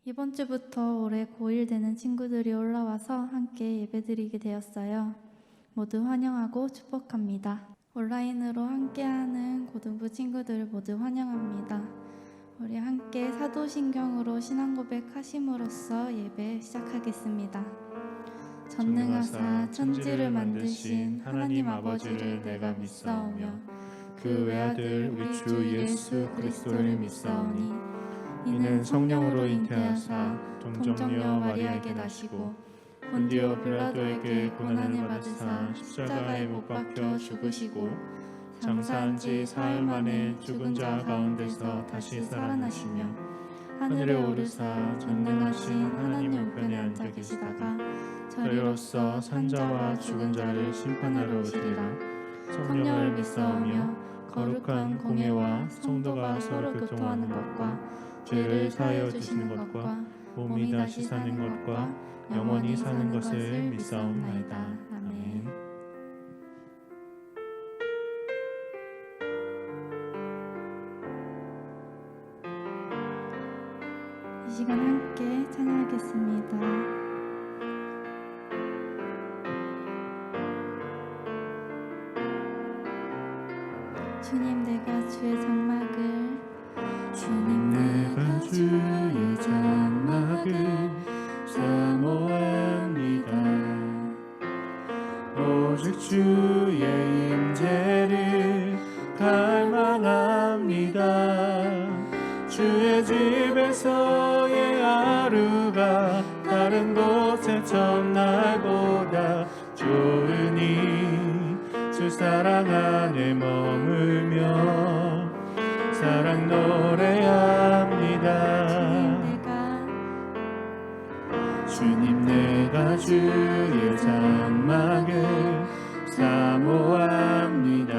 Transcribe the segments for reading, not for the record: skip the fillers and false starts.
이번 주부터 올해 고1 되는 친구들이 올라와서 함께 예배드리게 되었어요. 모두 환영하고 축복합니다. 온라인으로 함께하는 고등부 친구들 모두 환영합니다. 우리 함께 사도신경으로 신앙고백 하심으로써 예배 시작하겠습니다. 전능하사 천지를 만드신 하나님 아버지를 내가 믿사오며 그 외아들 우리 주 예수 그리스도를 믿사오니 이는 성령으로 잉태하사 동정녀 마리아에게 나시고 본디오 빌라도에게 고난을 받으사 십자가에 못 박혀 죽으시고 장사한 지 사흘 만에 죽은 자 가운데서 다시 살아나시며 하늘에 오르사 전능하신 하나님 우편에 앉아 계시다가 저리로서 산자와 죽은 자를 심판하러 오시리라. 성령을 믿사오며 거룩한 공회와 성도가 서로 교통하는 것과 죄를 사하여 주시는 것과 몸이 다시 사는 것과 영원히 사는 것을 믿사옵나이다. 아멘. 이 시간 함께 찬양하겠습니다. 주님 내가 주의 장막을 주님 내가 주의 장막을 사모합니다. 오직 주의 임재를 갈망합니다. 주의 집에서의 하루가 다른 곳의 첫날보다 좋으니 주 사랑 안에 머물며 사랑 노래합니다. 주님 내가 주의 장막을 사모합니다.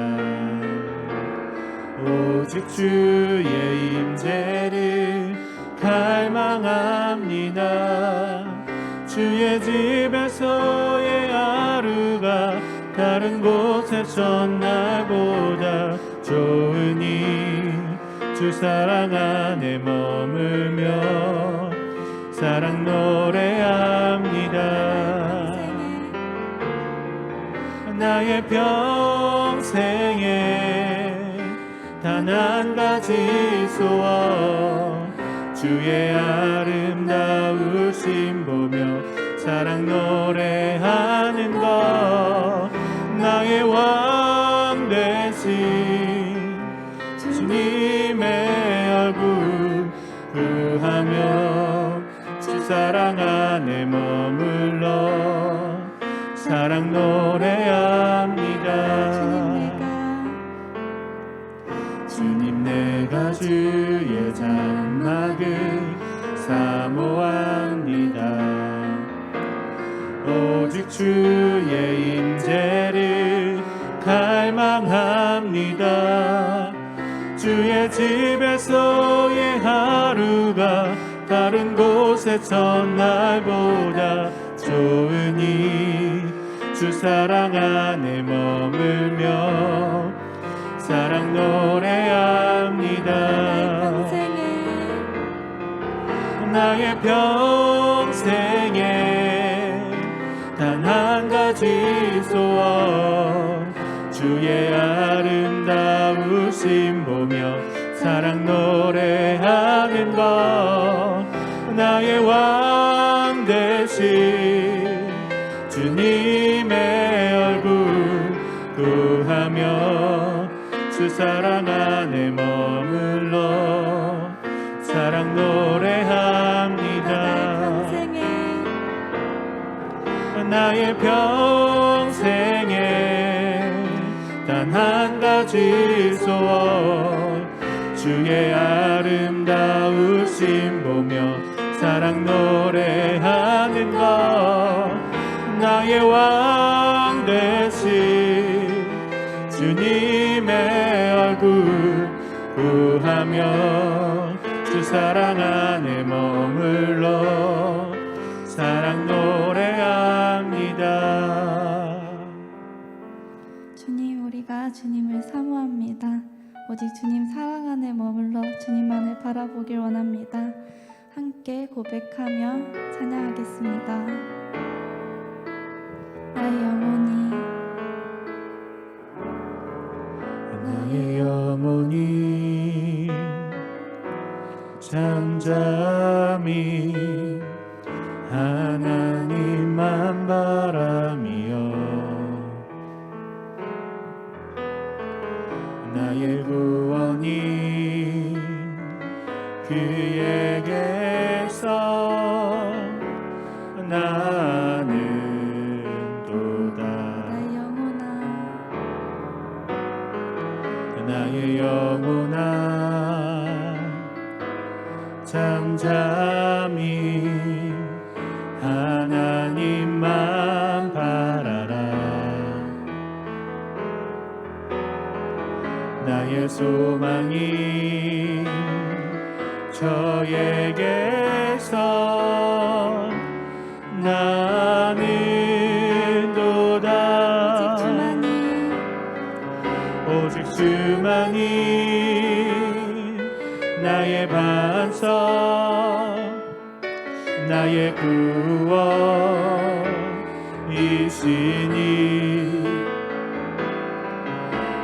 오직 주의 임재를 갈망합니다. 주의 집에서의 하루가 다른 곳의 첫날보다 좋으니 주 사랑 안에 머물며 사랑 노래합니다. 나의 평생에 단 한 가지 소원 주의 아름다우심 보며 사랑 노래하는 것 나의 왕 되신 주님의 얼굴 구하며 주 사랑 안에 머물러 사랑 노래합니다. 주님 내가 주의 장막을 사모합니다. 오직 주의 임재를 갈망합니다. 주의 집에서의 하루가 다른 곳의 첫날보다 좋으니 주 사랑 안에 머물며 사랑 노래합니다. 나의 평생에 단 한 가지 소원 주의 아름다우심 보며 사랑 노래하는 것 나의 왕 되신 주님의 얼굴 구하며 주 사랑 안에 머물러 사랑 노래합니다. 나의 평생에 단 한 가지 소원 주의 아름다우심 보며 사랑 노래하는 것 나의 왕 되신 주님의 얼굴 구하며 주 사랑 안에 머물러 사랑 노래합니다. 주님 우리가 주님을 사모합니다. 오직 주님 사랑 안에 머물러 주님만을 바라보길 원합니다. 함께 함께 고백하며 찬양하겠습니다. 나의 영혼이 나의 영혼이 잠잠히 하나님만 바라며 나의 구원이 그에게서 나는도다. 나의 영혼아 잠잠히 하나님만 바라라. 나의 소망이 저에게서 나는도다. 오직 주만이 나의 반석, 나의 구원이시니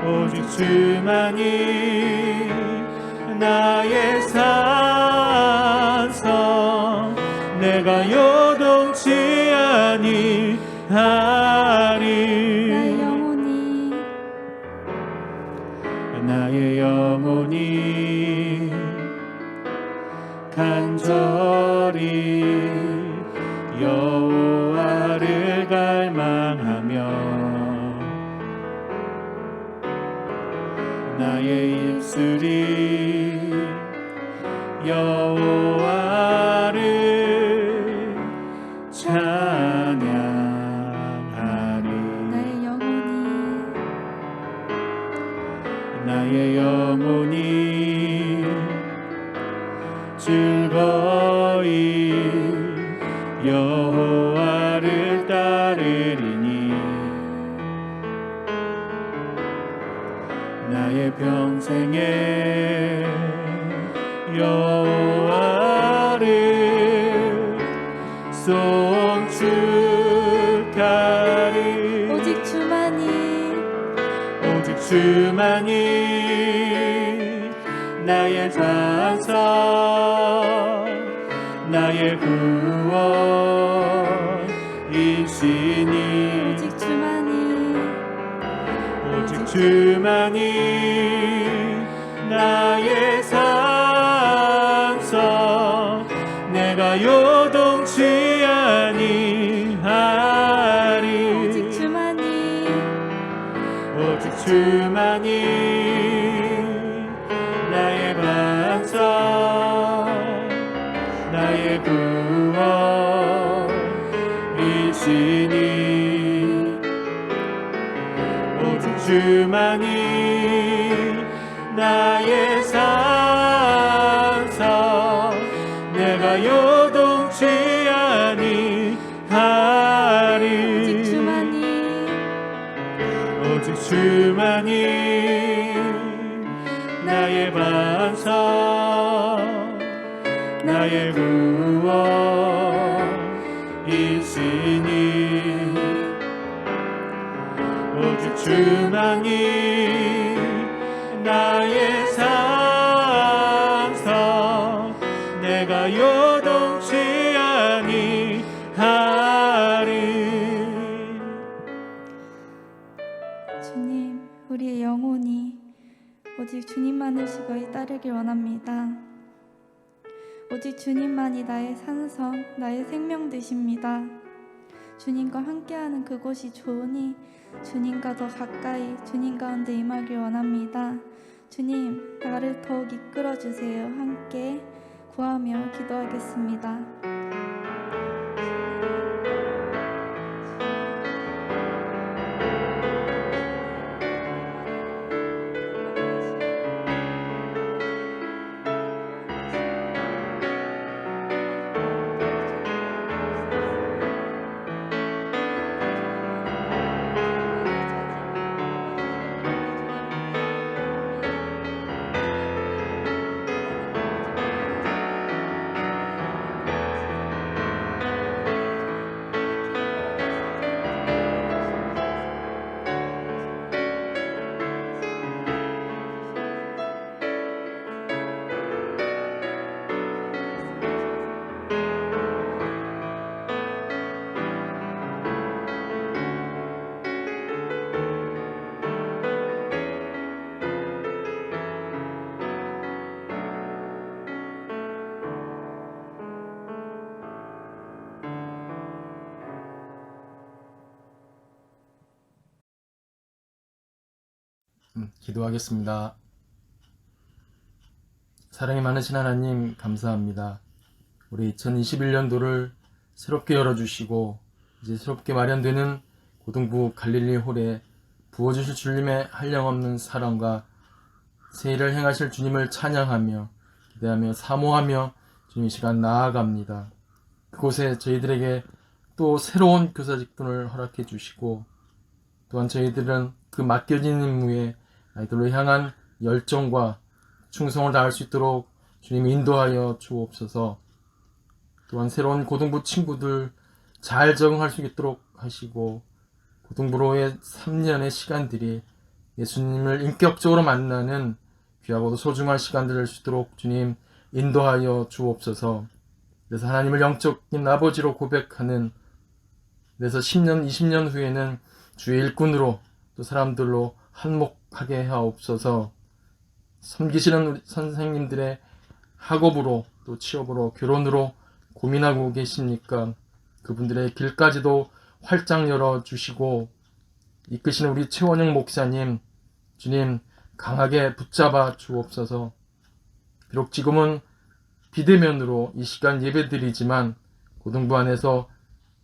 오직 주만이 나의 산성, 내가 요동치 아니하리. 나의 영혼이 간절히 여호와를 갈망하며 나의 입술이 여호와를 찬양하리. 나의 영혼이 즐거이 여호와를 따르리니 나의 평생에 여호와를 송축하리. 오직 주만이 나의 반석, 나의 구원이시니 오직 주만이 나의 산성, 내가 요동치 아니하리. 오직 주만이 나의 반석, 나의 구원이시니 오직 주만이 나의 산성, 내가 요동치 아니하리. 오직 주만이 나의 반석, 나의 구원이시니 오직 주만이 나의 산성, 내가 요동치 아니하리. 주님, 우리의 영혼이 오직 주님만을 즐거이 따르길 원합니다. 오직 주님만이 나의 산성, 나의 생명 되십니다. 주님과 함께하는 그곳이 좋으니 주님과 더 가까이 주님 가운데 임하길 원합니다. 주님, 나를 더욱 이끌어주세요. 함께 구하며 기도하겠습니다. 기도하겠습니다. 사랑이 많으신 하나님 감사합니다. 우리 2021년도를 새롭게 열어주시고 이제 새롭게 마련되는 고등부 갈릴리 홀에 부어주실 주님의 한량없는 사랑과 새 일을 행하실 주님을 찬양하며 기대하며 사모하며 주님 이 시간 나아갑니다. 그곳에 저희들에게 또 새로운 교사 직분을 허락해 주시고 또한 저희들은 그 맡겨진 임무에 아이들로 향한 열정과 충성을 다할 수 있도록 주님 인도하여 주옵소서. 또한 새로운 고등부 친구들 잘 적응할 수 있도록 하시고 고등부로의 3년의 시간들이 예수님을 인격적으로 만나는 귀하고도 소중한 시간들 될 수 있도록 주님 인도하여 주옵소서. 그래서 하나님을 영적인 아버지로 고백하는, 그래서 10년, 20년 후에는 주의 일꾼으로 또 사람들로 한몫하게 하옵소서. 섬기시는 우리 선생님들의 학업으로 또 취업으로 결혼으로 고민하고 계십니까? 그분들의 길까지도 활짝 열어주시고 이끄시는 우리 최원영 목사님 주님 강하게 붙잡아 주옵소서. 비록 지금은 비대면으로 이 시간 예배드리지만 고등부 안에서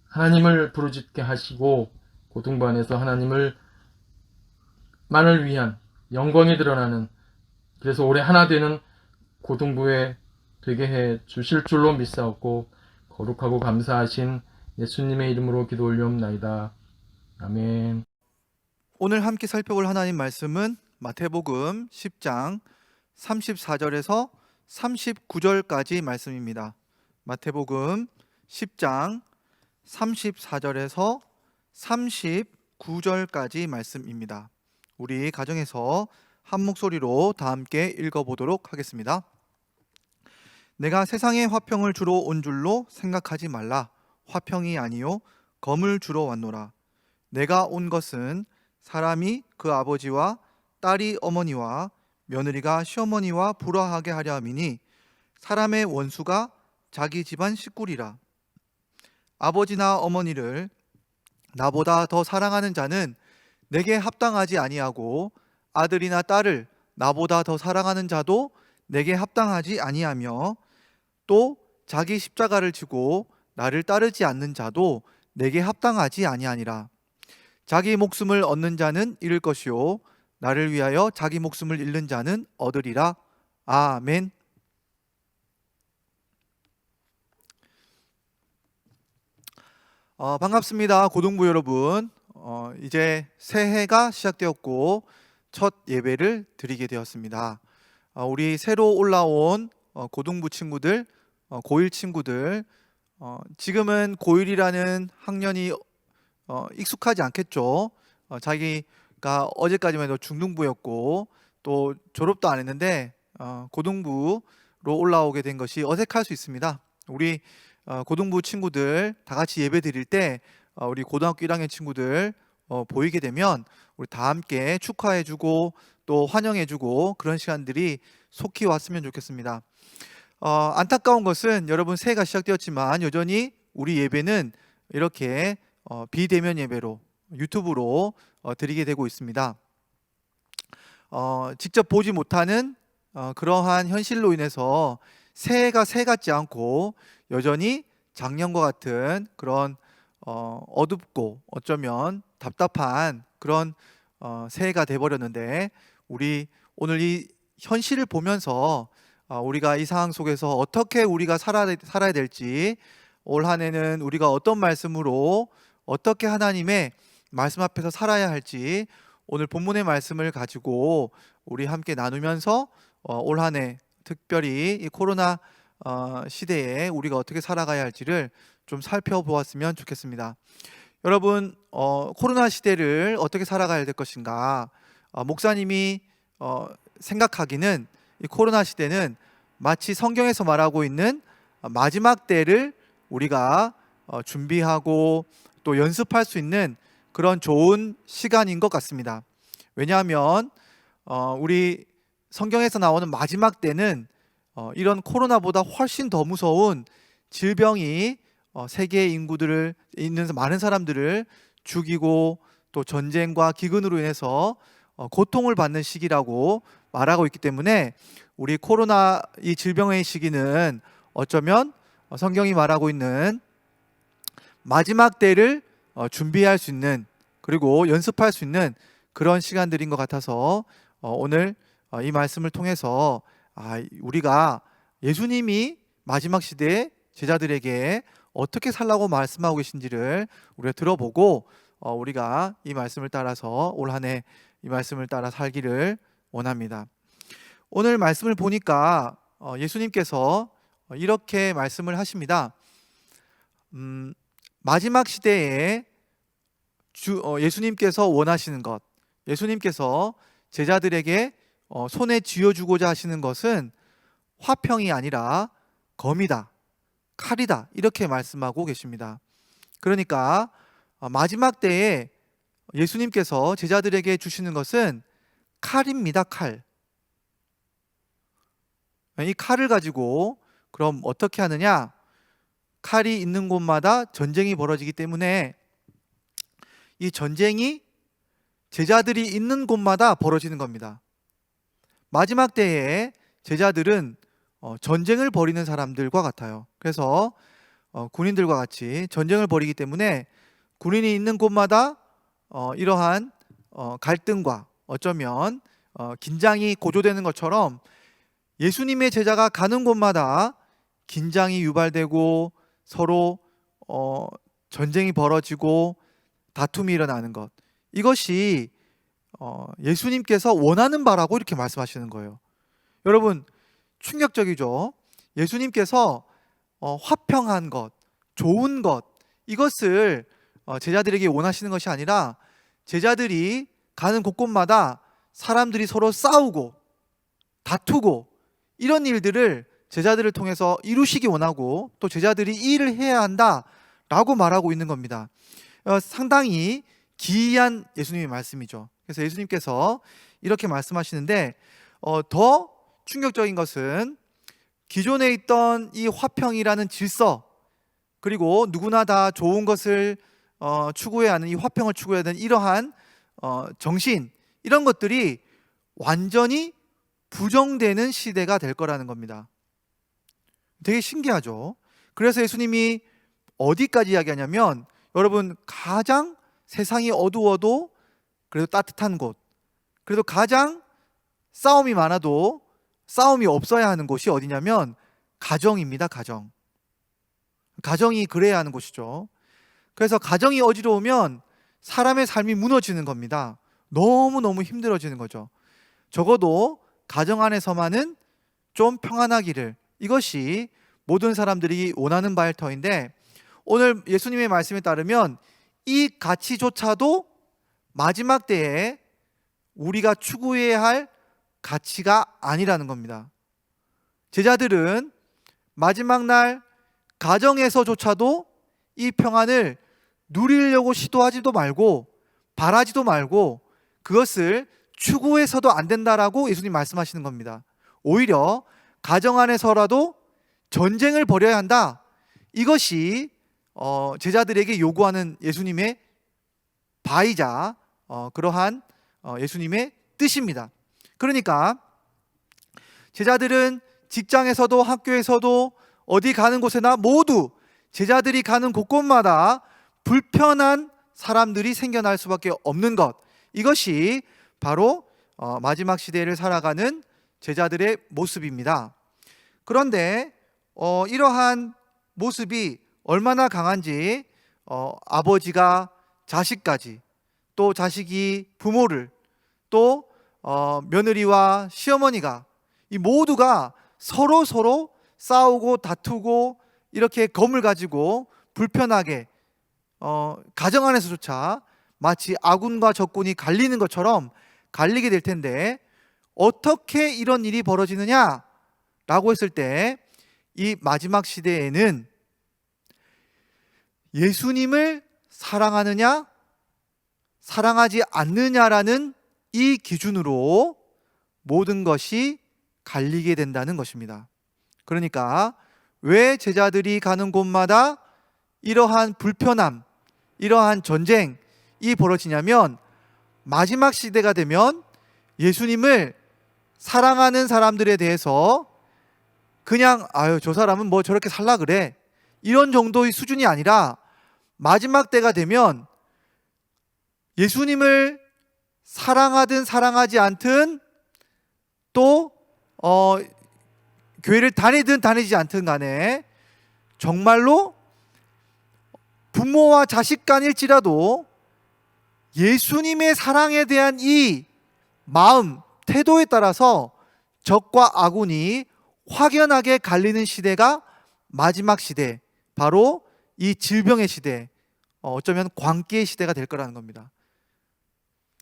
하나님을 부르짖게 하시고 고등부 안에서 하나님을 만을 위한 영광이 드러나는, 그래서 올해 하나 되는 고등부에 되게 해 주실 줄로 믿사옵고 거룩하고 감사하신 예수님의 이름으로 기도 올리옵나이다. 아멘. 오늘 함께 살펴볼 하나님 말씀은 마태복음 10장 34절에서 39절까지 말씀입니다. 마태복음 10장 34절에서 39절까지 말씀입니다. 우리 가정에서 한 목소리로 다 함께 읽어보도록 하겠습니다. 내가 세상에 화평을 주러 온 줄로 생각하지 말라. 화평이 아니요 검을 주러 왔노라. 내가 온 것은 사람이 그 아버지와 딸이 어머니와 며느리가 시어머니와 불화하게 하려 함이니 사람의 원수가 자기 집안 식구리라. 아버지나 어머니를 나보다 더 사랑하는 자는 내게 합당하지 아니하고 아들이나 딸을 나보다 더 사랑하는 자도 내게 합당하지 아니하며 또 자기 십자가를 지고 나를 따르지 않는 자도 내게 합당하지 아니하니라. 자기 목숨을 얻는 자는 잃을 것이요 나를 위하여 자기 목숨을 잃는 자는 얻으리라. 아멘. 반갑습니다. 고등부 여러분. 이제 새해가 시작되었고 첫 예배를 드리게 되었습니다. 우리 새로 올라온 고등부 친구들, 고1 친구들, 지금은 고1이라는 학년이 익숙하지 않겠죠. 자기가 어제까지만 해도 중등부였고 또 졸업도 안 했는데 고등부로 올라오게 된 것이 어색할 수 있습니다. 우리 고등부 친구들 다 같이 예배 드릴 때 우리 고등학교 1학년 친구들 보이게 되면 우리 다 함께 축하해주고 또 환영해주고 그런 시간들이 속히 왔으면 좋겠습니다. 안타까운 것은 여러분 새해가 시작되었지만 여전히 우리 예배는 이렇게 비대면 예배로 유튜브로 드리게 되고 있습니다. 직접 보지 못하는 그러한 현실로 인해서 새해가 새 같지 않고 여전히 작년과 같은 그런 어둡고 어쩌면 답답한 그런 새해가 돼버렸는데 우리 오늘 이 현실을 보면서 우리가 이 상황 속에서 어떻게 우리가 살아야 될지, 올 한 해는 우리가 어떤 말씀으로 어떻게 하나님의 말씀 앞에서 살아야 할지 오늘 본문의 말씀을 가지고 우리 함께 나누면서 올 한 해 특별히 이 코로나 시대에 우리가 어떻게 살아가야 할지를 좀 살펴보았으면 좋겠습니다. 여러분, 코로나 시대를 어떻게 살아가야 될 것인가? 목사님이 생각하기는 이 코로나 시대는 마치 성경에서 말하고 있는 마지막 때를 우리가 준비하고 또 연습할 수 있는 그런 좋은 시간인 것 같습니다. 왜냐하면 우리 성경에서 나오는 마지막 때는 이런 코로나보다 훨씬 더 무서운 질병이 세계 인구들을 있는 많은 사람들을 죽이고 또 전쟁과 기근으로 인해서 고통을 받는 시기라고 말하고 있기 때문에 우리 코로나 이 질병의 시기는 어쩌면 성경이 말하고 있는 마지막 때를 준비할 수 있는, 그리고 연습할 수 있는 그런 시간들인 것 같아서 오늘 이 말씀을 통해서 우리가 예수님이 마지막 시대에 제자들에게 어떻게 살라고 말씀하고 계신지를 우리가 들어보고 우리가 이 말씀을 따라서 올 한 해 이 말씀을 따라 살기를 원합니다. 오늘 말씀을 보니까 예수님께서 이렇게 말씀을 하십니다. 마지막 시대에 예수님께서 원하시는 것, 예수님께서 제자들에게 손에 쥐어주고자 하시는 것은 화평이 아니라 검이다, 칼이다, 이렇게 말씀하고 계십니다. 그러니까 마지막 때에 예수님께서 제자들에게 주시는 것은 칼입니다. 칼. 이 칼을 가지고 그럼 어떻게 하느냐? 칼이 있는 곳마다 전쟁이 벌어지기 때문에 이 전쟁이 제자들이 있는 곳마다 벌어지는 겁니다. 마지막 때에 제자들은 전쟁을 벌이는 사람들과 같아요. 그래서 군인들과 같이 전쟁을 벌이기 때문에 군인이 있는 곳마다 이러한 갈등과 어쩌면 긴장이 고조되는 것처럼 예수님의 제자가 가는 곳마다 긴장이 유발되고 서로 전쟁이 벌어지고 다툼이 일어나는 것, 이것이 예수님께서 원하는 바라고 이렇게 말씀하시는 거예요. 여러분, 충격적이죠? 예수님께서 화평한 것, 좋은 것, 이것을 제자들에게 원하시는 것이 아니라 제자들이 가는 곳곳마다 사람들이 서로 싸우고 다투고 이런 일들을 제자들을 통해서 이루시기 원하고 또 제자들이 이 일을 해야 한다라고 말하고 있는 겁니다. 상당히 기이한 예수님의 말씀이죠. 그래서 예수님께서 이렇게 말씀하시는데 더 충격적인 것은 기존에 있던 이 화평이라는 질서, 그리고 누구나 다 좋은 것을 추구해야 하는, 이 화평을 추구해야 하는 이러한 정신, 이런 것들이 완전히 부정되는 시대가 될 거라는 겁니다. 되게 신기하죠? 그래서 예수님이 어디까지 이야기하냐면, 여러분, 가장 세상이 어두워도 그래도 따뜻한 곳, 그래도 가장 싸움이 많아도 싸움이 없어야 하는 곳이 어디냐면 가정입니다. 가정이 그래야 하는 곳이죠. 그래서 가정이 어지러우면 사람의 삶이 무너지는 겁니다. 너무너무 힘들어지는 거죠. 적어도 가정 안에서만은 좀 평안하기를, 이것이 모든 사람들이 원하는 바일 터인데, 오늘 예수님의 말씀에 따르면 이 가치조차도 마지막 때에 우리가 추구해야 할 가치가 아니라는 겁니다. 제자들은 마지막 날 가정에서조차도 이 평안을 누리려고 시도하지도 말고 바라지도 말고 그것을 추구해서도 안 된다라고 예수님 말씀하시는 겁니다. 오히려 가정 안에서라도 전쟁을 벌여야 한다, 이것이 제자들에게 요구하는 예수님의 바이자 그러한 예수님의 뜻입니다. 그러니까 제자들은 직장에서도 학교에서도 어디 가는 곳에나 모두 제자들이 가는 곳곳마다 불편한 사람들이 생겨날 수밖에 없는 것, 이것이 바로 마지막 시대를 살아가는 제자들의 모습입니다. 그런데 이러한 모습이 얼마나 강한지 아버지가 자식까지, 또 자식이 부모를, 또 며느리와 시어머니가, 이 모두가 서로 싸우고 다투고 이렇게 검을 가지고 불편하게 가정 안에서조차 마치 아군과 적군이 갈리는 것처럼 갈리게 될 텐데, 어떻게 이런 일이 벌어지느냐라고 했을 때 이 마지막 시대에는 예수님을 사랑하느냐 사랑하지 않느냐라는 이 기준으로 모든 것이 갈리게 된다는 것입니다. 그러니까 왜 제자들이 가는 곳마다 이러한 불편함, 이러한 전쟁이 벌어지냐면 마지막 시대가 되면 예수님을 사랑하는 사람들에 대해서 그냥 아유 저 사람은 뭐 저렇게 살라 그래 이런 정도의 수준이 아니라 마지막 때가 되면 예수님을 사랑하든 사랑하지 않든 또 교회를 다니든 다니지 않든 간에 정말로 부모와 자식 간일지라도 예수님의 사랑에 대한 이 마음, 태도에 따라서 적과 아군이 확연하게 갈리는 시대가 마지막 시대, 바로 이 질병의 시대, 어쩌면 광기의 시대가 될 거라는 겁니다.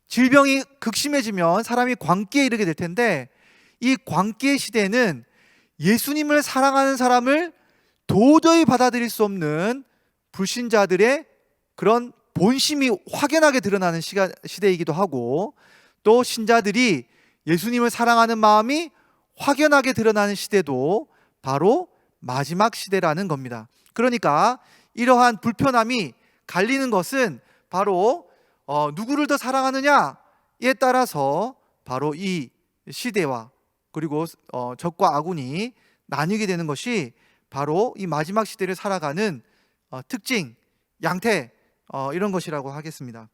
질병이 극심해지면 사람이 광기에 이르게 될 텐데 이 광기의 시대에는 예수님을 사랑하는 사람을 도저히 받아들일 수 없는 불신자들의 그런 본심이 확연하게 드러나는 시대이기도 하고, 또 신자들이 예수님을 사랑하는 마음이 확연하게 드러나는 시대도 바로 마지막 시대라는 겁니다. 그러니까 이러한 불편함이 갈리는 것은 바로 누구를 더 사랑하느냐에 따라서 바로 이 시대와 그리고 적과 아군이 나뉘게 되는 것이 바로 이 마지막 시대를 살아가는 특징, 양태 이런 것이라고 하겠습니다.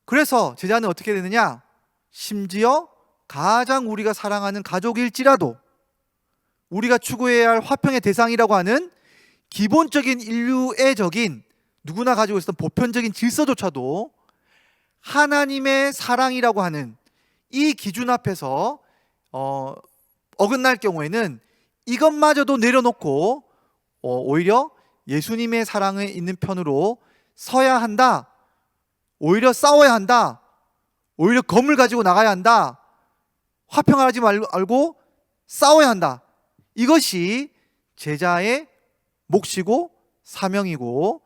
그래서 제자는 어떻게 되느냐? 심지어 가장 우리가 사랑하는 가족일지라도 우리가 추구해야 할 화평의 대상이라고 하는 기본적인 인류애적인 누구나 가지고 있었던 보편적인 질서조차도 하나님의 사랑이라고 하는 이 기준 앞에서 어긋날 경우에는 이것마저도 내려놓고 오히려 예수님의 사랑에 있는 편으로 서야 한다, 오히려 싸워야 한다, 오히려 검을 가지고 나가야 한다, 화평하지 말고 싸워야 한다. 이것이 제자의 몫이고 사명이고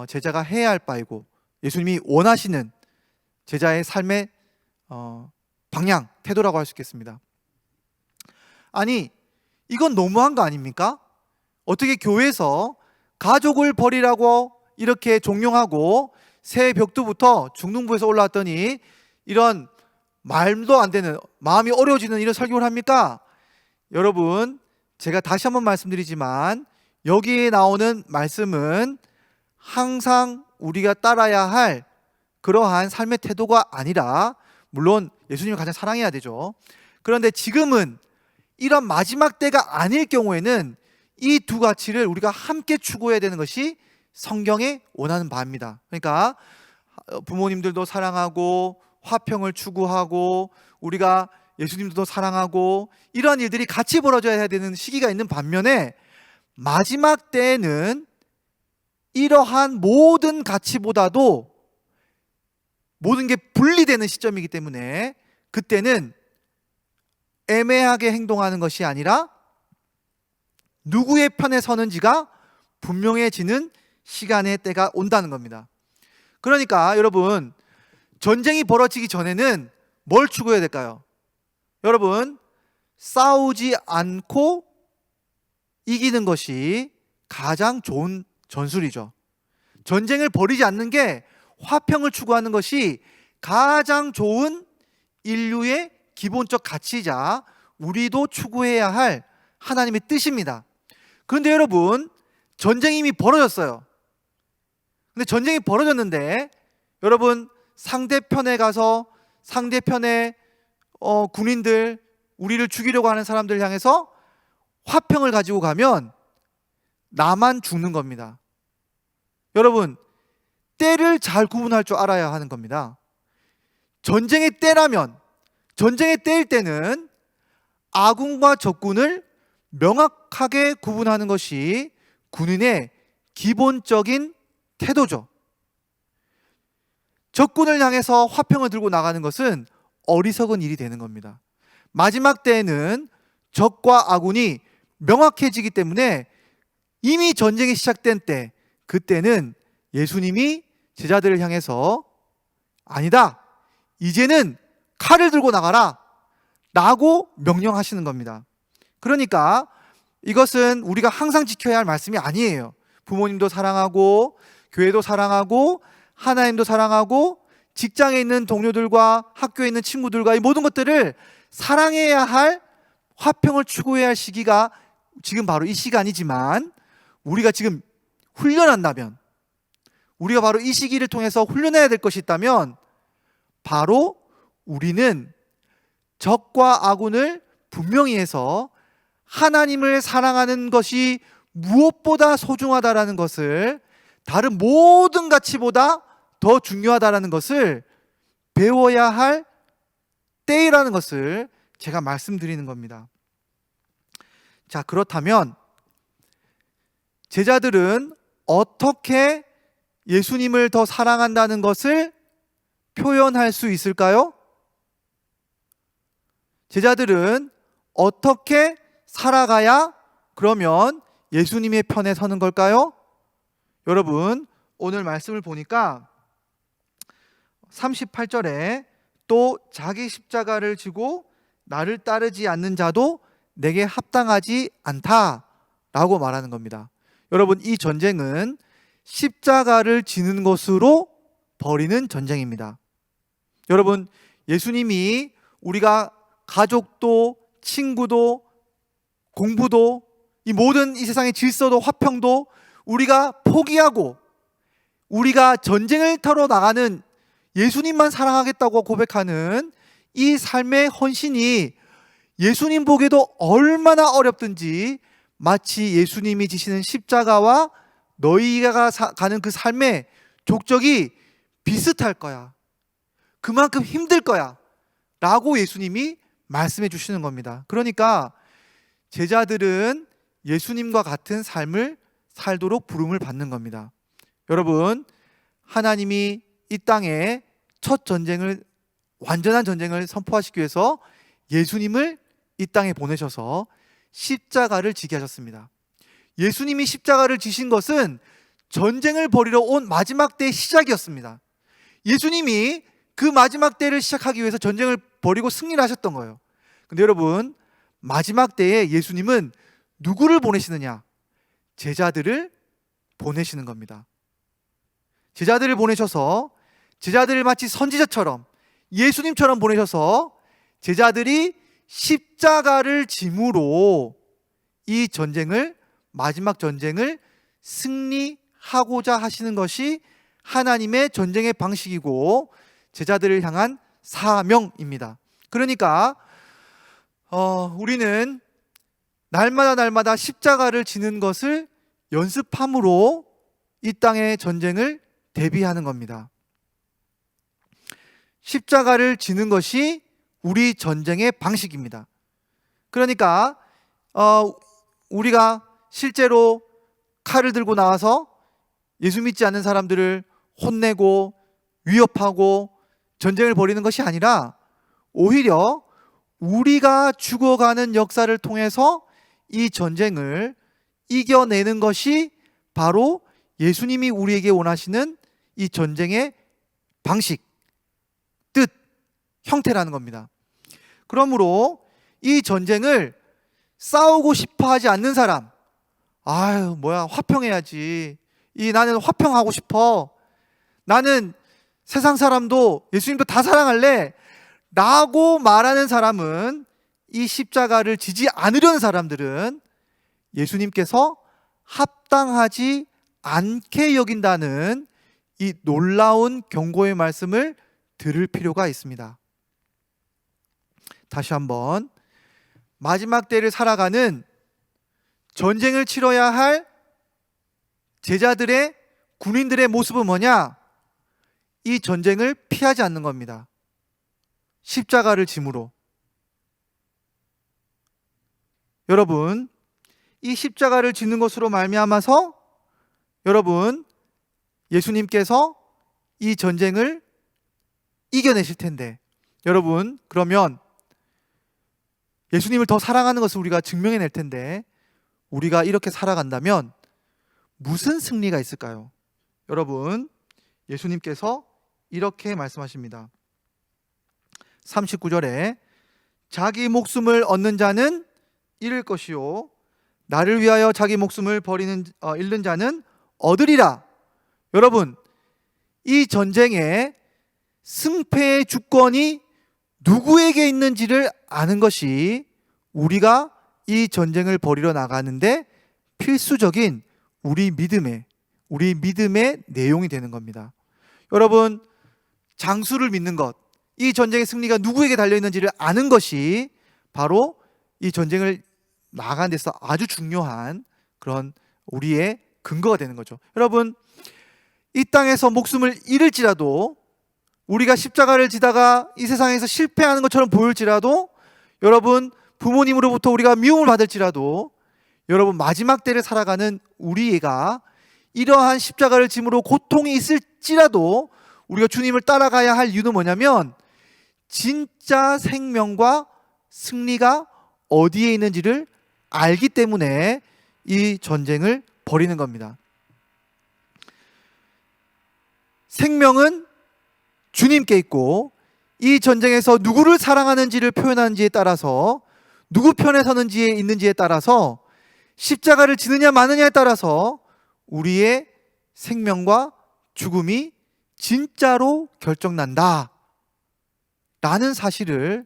제자가 해야 할 바이고 예수님이 원하시는 제자의 삶의 방향, 태도라고 할 수 있겠습니다. 아니, 이건 너무한 거 아닙니까? 어떻게 교회에서 가족을 버리라고 이렇게 종용하고 새해 벽두부터 중등부에서 올라왔더니 이런 말도 안 되는, 마음이 어려워지는 이런 설교를 합니까? 여러분, 제가 다시 한번 말씀드리지만 여기에 나오는 말씀은 항상 우리가 따라야 할 그러한 삶의 태도가 아니라, 물론 예수님을 가장 사랑해야 되죠. 그런데 지금은 이런 마지막 때가 아닐 경우에는 이 두 가치를 우리가 함께 추구해야 되는 것이 성경에 원하는 바입니다. 그러니까 부모님들도 사랑하고 화평을 추구하고 우리가 예수님도 사랑하고 이러한 일들이 같이 벌어져야 되는 시기가 있는 반면에, 마지막 때에는 이러한 모든 가치보다도 모든 게 분리되는 시점이기 때문에 그때는 애매하게 행동하는 것이 아니라 누구의 편에 서는지가 분명해지는 시간의 때가 온다는 겁니다. 그러니까 여러분, 전쟁이 벌어지기 전에는 뭘 추구해야 될까요? 여러분, 싸우지 않고 이기는 것이 가장 좋은 전술이죠. 전쟁을 벌이지 않는 게, 화평을 추구하는 것이 가장 좋은 인류의 기본적 가치이자 우리도 추구해야 할 하나님의 뜻입니다. 그런데 여러분, 전쟁이 이미 벌어졌어요. 근데 전쟁이 벌어졌는데 여러분, 상대편에 가서 상대편의 군인들, 우리를 죽이려고 하는 사람들 향해서 화평을 가지고 가면 나만 죽는 겁니다. 여러분, 때를 잘 구분할 줄 알아야 하는 겁니다. 전쟁의 때라면, 전쟁의 때일 때는 아군과 적군을 명확하게 구분하는 것이 군인의 기본적인 태도죠. 적군을 향해서 화평을 들고 나가는 것은 어리석은 일이 되는 겁니다. 마지막 때에는 적과 아군이 명확해지기 때문에 이미 전쟁이 시작된 때, 그때는 예수님이 제자들을 향해서 아니다, 이제는 칼을 들고 나가라 라고 명령하시는 겁니다. 그러니까 이것은 우리가 항상 지켜야 할 말씀이 아니에요. 부모님도 사랑하고 교회도 사랑하고 하나님도 사랑하고 직장에 있는 동료들과 학교에 있는 친구들과 이 모든 것들을 사랑해야 할, 화평을 추구해야 할 시기가 지금 바로 이 시간이지만, 우리가 지금 훈련한다면, 우리가 바로 이 시기를 통해서 훈련해야 될 것이 있다면 바로 우리는 적과 아군을 분명히 해서 하나님을 사랑하는 것이 무엇보다 소중하다라는 것을, 다른 모든 가치보다 더 중요하다라는 것을 배워야 할 때이라는 것을 제가 말씀드리는 겁니다. 자, 그렇다면 제자들은 어떻게 예수님을 더 사랑한다는 것을 표현할 수 있을까요? 제자들은 어떻게 살아가야 그러면 예수님의 편에 서는 걸까요? 여러분, 오늘 말씀을 보니까 38절에 또 자기 십자가를 지고 나를 따르지 않는 자도 내게 합당하지 않다라고 말하는 겁니다. 여러분, 이 전쟁은 십자가를 지는 것으로 벌이는 전쟁입니다. 여러분, 예수님이 우리가 가족도, 친구도, 공부도, 이 모든 이 세상의 질서도, 화평도 우리가 포기하고 우리가 전쟁을 타러 나가는, 예수님만 사랑하겠다고 고백하는 이 삶의 헌신이 예수님 보기에도 얼마나 어렵든지 마치 예수님이 지시는 십자가와 너희가 가는 그 삶의 족적이 비슷할 거야, 그만큼 힘들 거야 라고 예수님이 말씀해 주시는 겁니다. 그러니까 제자들은 예수님과 같은 삶을 살도록 부름을 받는 겁니다. 여러분, 하나님이 이 땅에 첫 전쟁을, 완전한 전쟁을 선포하시기 위해서 예수님을 이 땅에 보내셔서 십자가를 지게 하셨습니다. 예수님이 십자가를 지신 것은 전쟁을 벌이러 온 마지막 때의 시작이었습니다. 예수님이 그 마지막 때를 시작하기 위해서 전쟁을 벌이고 승리를 하셨던 거예요. 근데 여러분, 마지막 때에 예수님은 누구를 보내시느냐? 제자들을 보내시는 겁니다. 제자들을 보내셔서, 제자들을 마치 선지자처럼, 예수님처럼 보내셔서 제자들이 십자가를 짐으로 이 전쟁을, 마지막 전쟁을 승리하고자 하시는 것이 하나님의 전쟁의 방식이고 제자들을 향한 사명입니다. 그러니까 우리는 날마다 십자가를 지는 것을 연습함으로 이 땅의 전쟁을 대비하는 겁니다. 십자가를 지는 것이 우리 전쟁의 방식입니다. 그러니까 우리가 실제로 칼을 들고 나와서 예수 믿지 않는 사람들을 혼내고 위협하고 전쟁을 벌이는 것이 아니라 오히려 우리가 죽어가는 역사를 통해서 이 전쟁을 이겨내는 것이 바로 예수님이 우리에게 원하시는 이 전쟁의 방식, 뜻, 형태라는 겁니다. 그러므로 이 전쟁을 싸우고 싶어 하지 않는 사람, 아유 뭐야 화평해야지, 나는 화평하고 싶어, 나는 세상 사람도 예수님도 다 사랑할래 라고 말하는 사람은, 이 십자가를 지지 않으려는 사람들은 예수님께서 합당하지 않게 여긴다는 이 놀라운 경고의 말씀을 들을 필요가 있습니다. 다시 한번, 마지막 때를 살아가는, 전쟁을 치러야 할 제자들의, 군인들의 모습은 뭐냐? 이 전쟁을 피하지 않는 겁니다. 십자가를 짐으로. 여러분, 이 십자가를 지는 것으로 말미암아서 여러분, 예수님께서 이 전쟁을 이겨내실 텐데, 여러분, 그러면 예수님을 더 사랑하는 것을 우리가 증명해낼 텐데, 우리가 이렇게 살아간다면 무슨 승리가 있을까요? 여러분, 예수님께서 이렇게 말씀하십니다. 39절에 자기 목숨을 얻는 자는 잃을 것이요 나를 위하여 자기 목숨을 잃는 자는 얻으리라. 여러분, 이 전쟁에 승패의 주권이 누구에게 있는지를 아는 것이 우리가 이 전쟁을 벌이러 나가는데 필수적인 우리 믿음의 내용이 되는 겁니다. 여러분, 장수를 믿는 것, 이 전쟁의 승리가 누구에게 달려 있는지를 아는 것이 바로 이 전쟁을 나가는 데서 아주 중요한 그런 우리의 근거가 되는 거죠. 여러분, 이 땅에서 목숨을 잃을지라도, 우리가 십자가를 지다가 이 세상에서 실패하는 것처럼 보일지라도, 여러분 부모님으로부터 우리가 미움을 받을지라도, 여러분 마지막 때를 살아가는 우리가 이러한 십자가를 짐으로 고통이 있을지라도 우리가 주님을 따라가야 할 이유는 뭐냐면, 진짜 생명과 승리가 어디에 있는지를 알기 때문에 이 전쟁을 벌이는 겁니다. 생명은 주님께 있고, 이 전쟁에서 누구를 사랑하는지를 표현하는지에 따라서, 누구 편에 서는지에 있는지에 따라서, 십자가를 지느냐 마느냐에 따라서 우리의 생명과 죽음이 진짜로 결정난다 라는 사실을,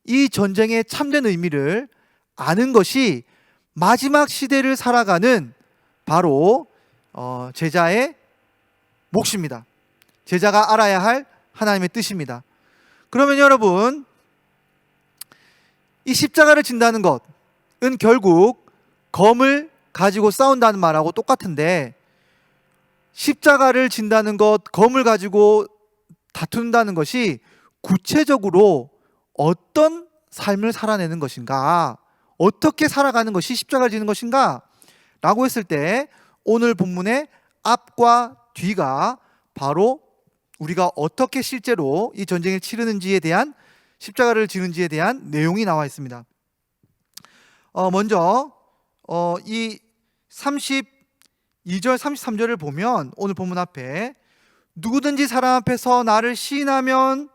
이 전쟁의 참된 의미를 아는 것이 마지막 시대를 살아가는 바로 제자의 몫입니다. 제자가 알아야 할 하나님의 뜻입니다. 그러면 여러분, 이 십자가를 진다는 것은 결국 검을 가지고 싸운다는 말하고 똑같은데, 십자가를 진다는 것, 검을 가지고 다툰다는 것이 구체적으로 어떤 삶을 살아내는 것인가, 어떻게 살아가는 것이 십자가를 지는 것인가 라고 했을 때, 오늘 본문의 앞과 뒤가 바로 우리가 어떻게 실제로 이 전쟁을 치르는지에 대한, 십자가를 지는지에 대한 내용이 나와 있습니다. 먼저 이 32절 33절을 보면, 오늘 본문 앞에 누구든지 사람 앞에서 나를 시인하면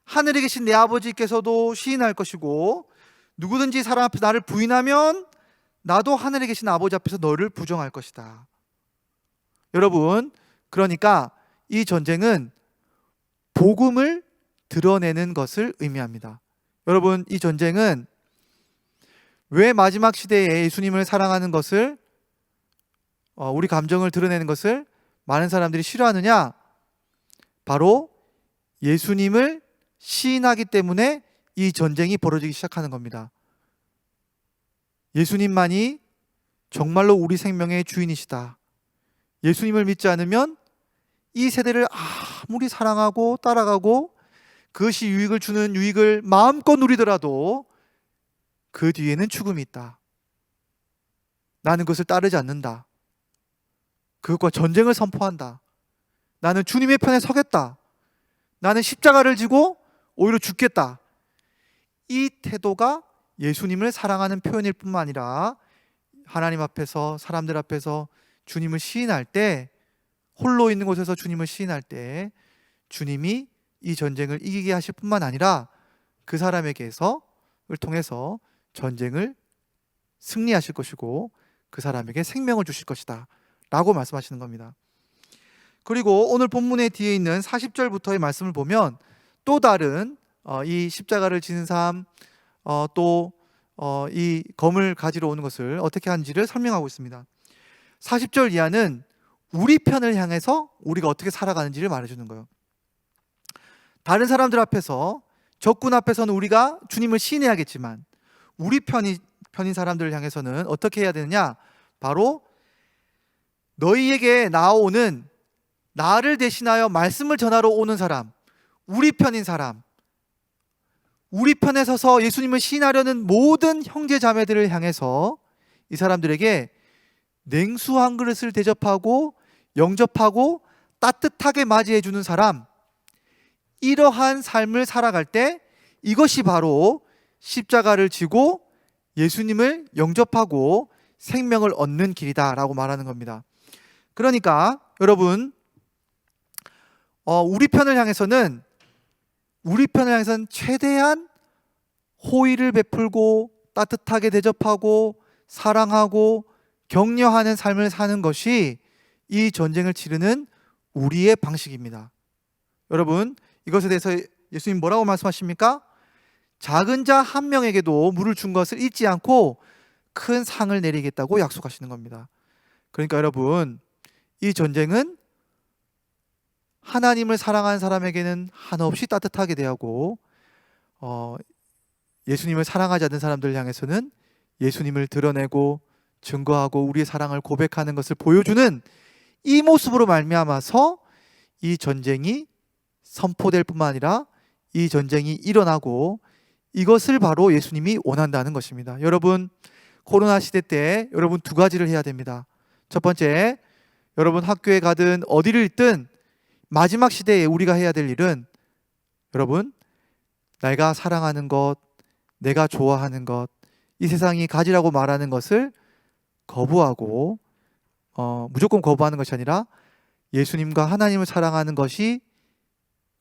하늘에 계신 내 아버지께서도 시인할 것이고, 누구든지 사람 앞에 나를 부인하면 나도 하늘에 계신 아버지 앞에서 너를 부정할 것이다. 여러분, 그러니까 이 전쟁은 복음을 드러내는 것을 의미합니다. 여러분, 이 전쟁은 왜 마지막 시대에 예수님을 사랑하는 것을, 우리 감정을 드러내는 것을 많은 사람들이 싫어하느냐? 바로 예수님을 시인하기 때문에 이 전쟁이 벌어지기 시작하는 겁니다. 예수님만이 정말로 우리 생명의 주인이시다. 예수님을 믿지 않으면 이 세대를 아무리 사랑하고 따라가고 그것이 유익을 주는 유익을 마음껏 누리더라도 그 뒤에는 죽음이 있다. 나는 그것을 따르지 않는다. 그것과 전쟁을 선포한다. 나는 주님의 편에 서겠다. 나는 십자가를 지고 오히려 죽겠다. 이 태도가 예수님을 사랑하는 표현일 뿐만 아니라, 하나님 앞에서, 사람들 앞에서 주님을 시인할 때, 홀로 있는 곳에서 주님을 시인할 때 주님이 이 전쟁을 이기게 하실 뿐만 아니라 그 사람에게서를 통해서 전쟁을 승리하실 것이고 그 사람에게 생명을 주실 것이다 라고 말씀하시는 겁니다. 그리고 오늘 본문의 뒤에 있는 40절부터의 말씀을 보면, 또 다른 이 십자가를 지는 삶, 또 이 검을 가지러 오는 것을 어떻게 하는지를 설명하고 있습니다. 40절 이하는 우리 편을 향해서 우리가 어떻게 살아가는지를 말해주는 거예요. 다른 사람들 앞에서, 적군 앞에서는 우리가 주님을 시인해야겠지만, 우리 편인 사람들을 향해서는 어떻게 해야 되느냐? 바로 너희에게 나오는, 나를 대신하여 말씀을 전하러 오는 사람, 우리 편인 사람, 우리 편에 서서 예수님을 시인하려는 모든 형제 자매들을 향해서 이 사람들에게 냉수 한 그릇을 대접하고 영접하고 따뜻하게 맞이해 주는 사람, 이러한 삶을 살아갈 때 이것이 바로 십자가를 지고 예수님을 영접하고 생명을 얻는 길이다 라고 말하는 겁니다. 그러니까 여러분, 우리 편을 향해서는 최대한 호의를 베풀고 따뜻하게 대접하고 사랑하고 격려하는 삶을 사는 것이 이 전쟁을 치르는 우리의 방식입니다. 여러분, 이것에 대해서 예수님 뭐라고 말씀하십니까? 작은 자 한 명에게도 물을 준 것을 잊지 않고 큰 상을 내리겠다고 약속하시는 겁니다. 그러니까 여러분, 이 전쟁은 하나님을 사랑하는 사람에게는 한없이 따뜻하게 대하고 예수님을 사랑하지 않는 사람들 향해서는 예수님을 드러내고 증거하고 우리의 사랑을 고백하는 것을 보여주는 이 모습으로 말미암아서 이 전쟁이 선포될 뿐만 아니라 이 전쟁이 일어나고, 이것을 바로 예수님이 원한다는 것입니다. 여러분, 코로나 시대 때 여러분 두 가지를 해야 됩니다. 첫 번째, 여러분 학교에 가든 어디를 있든 마지막 시대에 우리가 해야 될 일은, 여러분, 내가 사랑하는 것, 내가 좋아하는 것, 이 세상이 가지라고 말하는 것을 거부하고 무조건 거부하는 것이 아니라 예수님과 하나님을 사랑하는 것이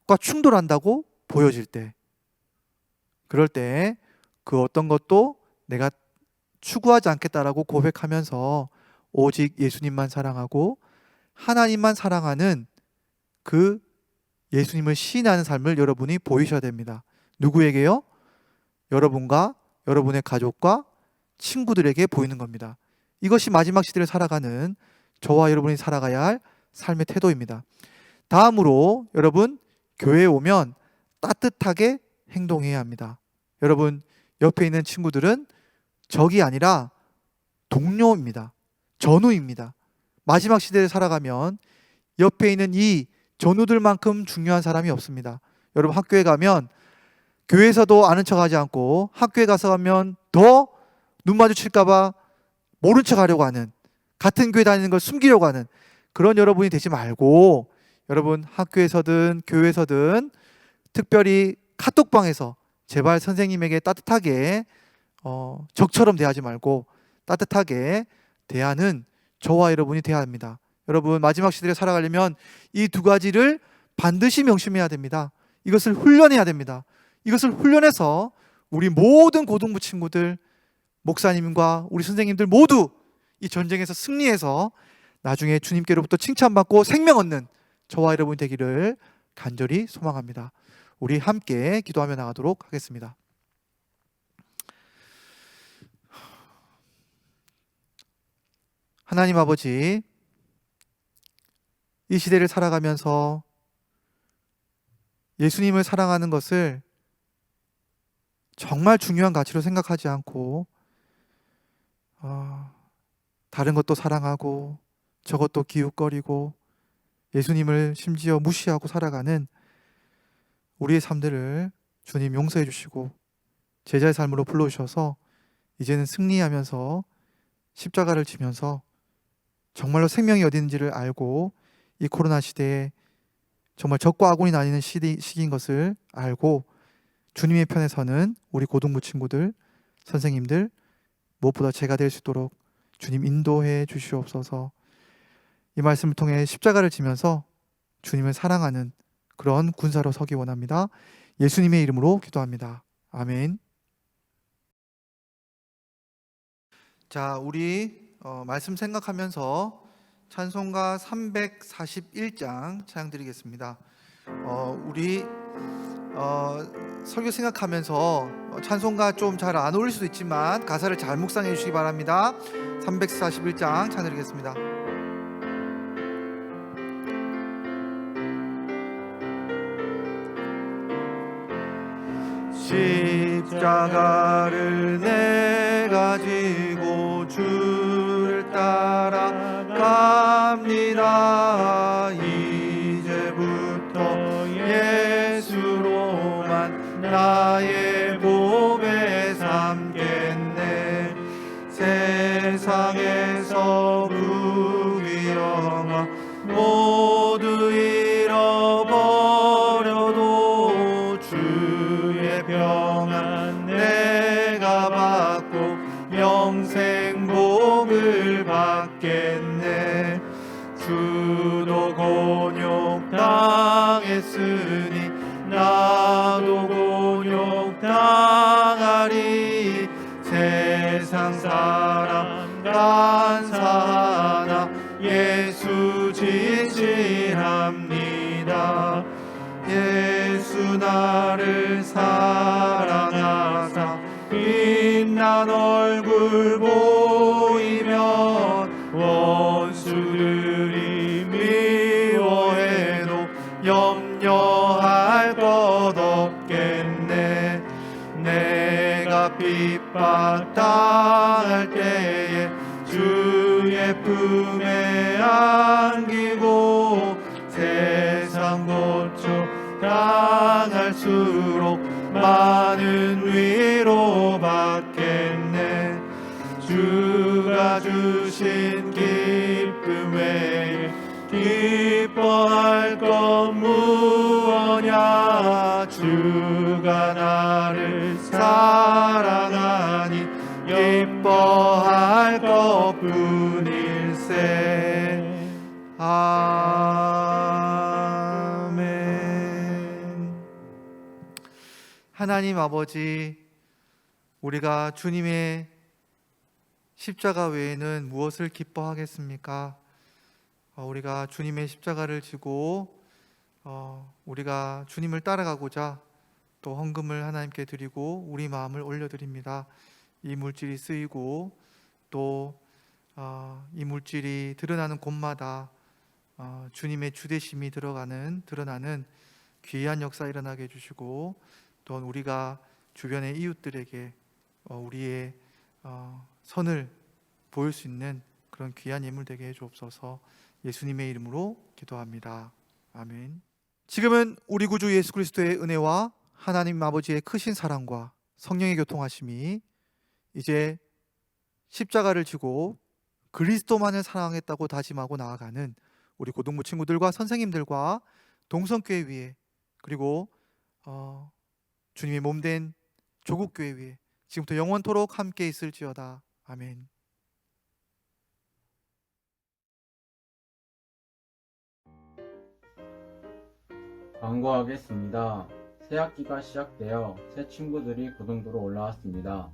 과 충돌한다고 보여질 때, 그럴 때 그 어떤 것도 내가 추구하지 않겠다라고 고백하면서 오직 예수님만 사랑하고 하나님만 사랑하는 그 예수님을 시인하는 삶을 여러분이 보이셔야 됩니다. 누구에게요? 여러분과 여러분의 가족과 친구들에게 보이는 겁니다. 이것이 마지막 시대를 살아가는 저와 여러분이 살아가야 할 삶의 태도입니다. 다음으로 여러분, 교회에 오면 따뜻하게 행동해야 합니다. 여러분, 옆에 있는 친구들은 적이 아니라 동료입니다. 전우입니다. 마지막 시대를 살아가면 옆에 있는 이 전우들만큼 중요한 사람이 없습니다. 여러분, 학교에 가면 교회에서도 아는 척하지 않고 학교에 가서 가면 더 눈 마주칠까봐 모른 척하려고 하는, 같은 교회 다니는 걸 숨기려고 하는 그런 여러분이 되지 말고, 여러분 학교에서든 교회에서든 특별히 카톡방에서 제발 선생님에게 따뜻하게 적처럼 대하지 말고 따뜻하게 대하는 저와 여러분이 되어야 합니다. 여러분, 마지막 시대를 살아가려면 이 두 가지를 반드시 명심해야 됩니다. 이것을 훈련해야 됩니다. 이것을 훈련해서 우리 모든 고등부 친구들, 목사님과 우리 선생님들 모두 이 전쟁에서 승리해서 나중에 주님께로부터 칭찬받고 생명 얻는 저와 여러분이 되기를 간절히 소망합니다. 우리 함께 기도하며 나가도록 하겠습니다. 하나님 아버지, 이 시대를 살아가면서 예수님을 사랑하는 것을 정말 중요한 가치로 생각하지 않고 다른 것도 사랑하고 저것도 기웃거리고 예수님을 심지어 무시하고 살아가는 우리의 삶들을 주님 용서해 주시고 제자의 삶으로 불러주셔서 이제는 승리하면서 십자가를 지면서 정말로 생명이 어디 있는지를 알고, 이 코로나 시대에 정말 적과 아군이 나뉘는 시기인 것을 알고 주님의 편에 서는 우리 고등부 친구들, 선생님들 무엇보다 제가 될 수 있도록 주님 인도해 주시옵소서. 이 말씀을 통해 십자가를 지면서 주님을 사랑하는 그런 군사로 서기 원합니다. 예수님의 이름으로 기도합니다. 아멘. 자, 우리 말씀 생각하면서 찬송가 341장 찬양 드리겠습니다. 우리 설교 생각하면서 찬송가 좀 잘 안 어울릴 수도 있지만 가사를 잘 묵상해 주시기 바랍니다. 341장 찬양 드리겠습니다. 십자가를 내가 지고 주를 따라갑니다. 이제부터 예수로만 나의 몸에 삼겠네. 세상에서 부귀영화 모두 잃어버려도 주의 평안 내가 받고 영생 복을 받겠네. 주도 곤욕 당했으니 나도 곤욕 당하리. 세상 사람 간사하나 예수 진실합니다. 나를 사랑하사 빛난 얼굴 보이면 원수들이 미워해도 염려할 것 없겠네. 내가 핍박당할 때에 주의 품에 안기고 세상 고초 당할수록 많은 위로 받겠네. 주가 주신 기쁨 외에 기뻐할 것 무엇냐. 주가 나를 사랑하니 기뻐할 것뿐일세. 아멘. 하나님 아버지, 우리가 주님의 십자가 외에는 무엇을 기뻐하겠습니까? 우리가 주님의 십자가를 지고 우리가 주님을 따라가고자 또 헌금을 하나님께 드리고 우리 마음을 올려드립니다. 이 물질이 쓰이고 또 이 물질이 드러나는 곳마다 주님의 주대심이 드러나는 귀한 역사 일어나게 해주시고, 또 우리가 주변의 이웃들에게 우리의 선을 보일 수 있는 그런 귀한 예물 되게 해주옵소서. 예수님의 이름으로 기도합니다. 아멘. 지금은 우리 구주 예수 그리스도의 은혜와 하나님 아버지의 크신 사랑과 성령의 교통하심이 이제 십자가를 지고 그리스도만을 사랑했다고 다짐하고 나아가는 우리 고등부 친구들과 선생님들과 동성교회 위에, 그리고 주님의 몸된 조국교회 위에 지금부터 영원토록 함께 있을지어다. 아멘. 광고하겠습니다. 새 학기가 시작되어 새 친구들이 고등부로 올라왔습니다.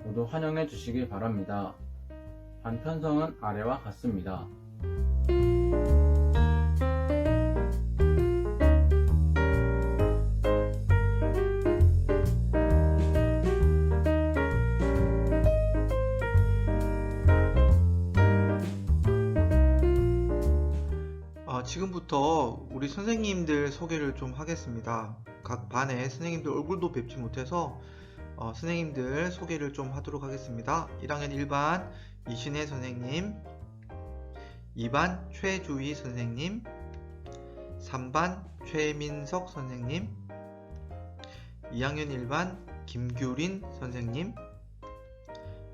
모두 환영해 주시기 바랍니다. 반편성은 아래와 같습니다. 지금부터 우리 선생님들 소개를 좀 하겠습니다. 각 반의 선생님들 얼굴도 뵙지 못해서 선생님들 소개를 좀 하도록 하겠습니다. 1학년 1반 이신혜 선생님, 2반 최주희 선생님, 3반 최민석 선생님, 2학년 1반 김규린 선생님,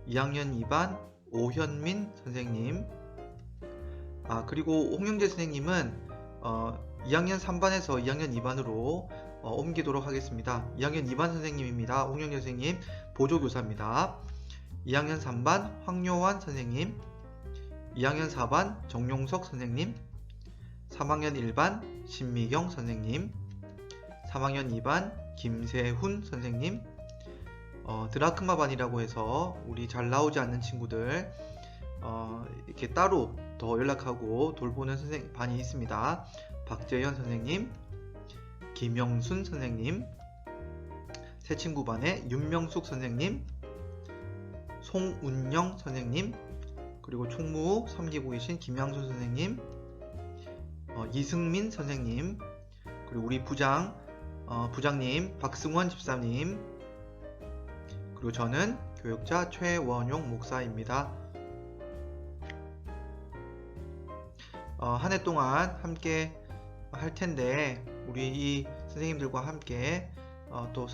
2학년 2반 오현민 선생님, 그리고 홍영재 선생님은 2학년 3반에서 2학년 2반으로 옮기도록 하겠습니다. 2학년 2반 선생님입니다. 홍영재 선생님 보조교사입니다. 2학년 3반 황요환 선생님, 2학년 4반 정용석 선생님, 3학년 1반 신미경 선생님, 3학년 2반 김세훈 선생님, 드라크마 반이라고 해서 우리 잘 나오지 않는 친구들 이렇게 따로 더 연락하고 돌보는 반이 있습니다. 박재현 선생님, 김영순 선생님, 새 친구 반에 윤명숙 선생님, 송운영 선생님, 그리고 총무 섬기고 계신 김양순 선생님, 이승민 선생님, 그리고 우리 부장님 박승원 집사님, 그리고 저는 교육자 최원용 목사입니다. 한 해 동안 함께 할 텐데 우리 이 선생님들과 함께 또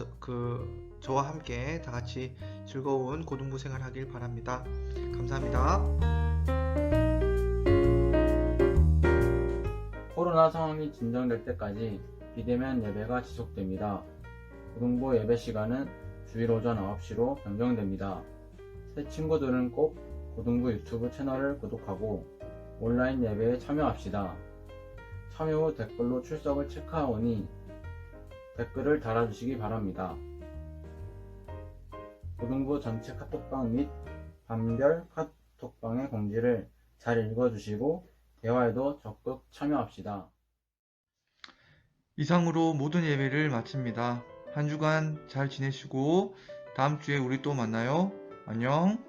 저와 함께 다 같이 즐거운 고등부 생활 하길 바랍니다. 감사합니다. 코로나 상황이 진정될 때까지 비대면 예배가 지속됩니다. 고등부 예배 시간은 주일 오전 9시로 변경됩니다. 새 친구들은 꼭 고등부 유튜브 채널을 구독하고 온라인 예배에 참여합시다. 참여 후 댓글로 출석을 체크하오니 댓글을 달아주시기 바랍니다. 고등부 전체 카톡방 및 반별 카톡방의 공지를 잘 읽어주시고 대화에도 적극 참여합시다. 이상으로 모든 예배를 마칩니다. 한 주간 잘 지내시고 다음 주에 우리 또 만나요. 안녕.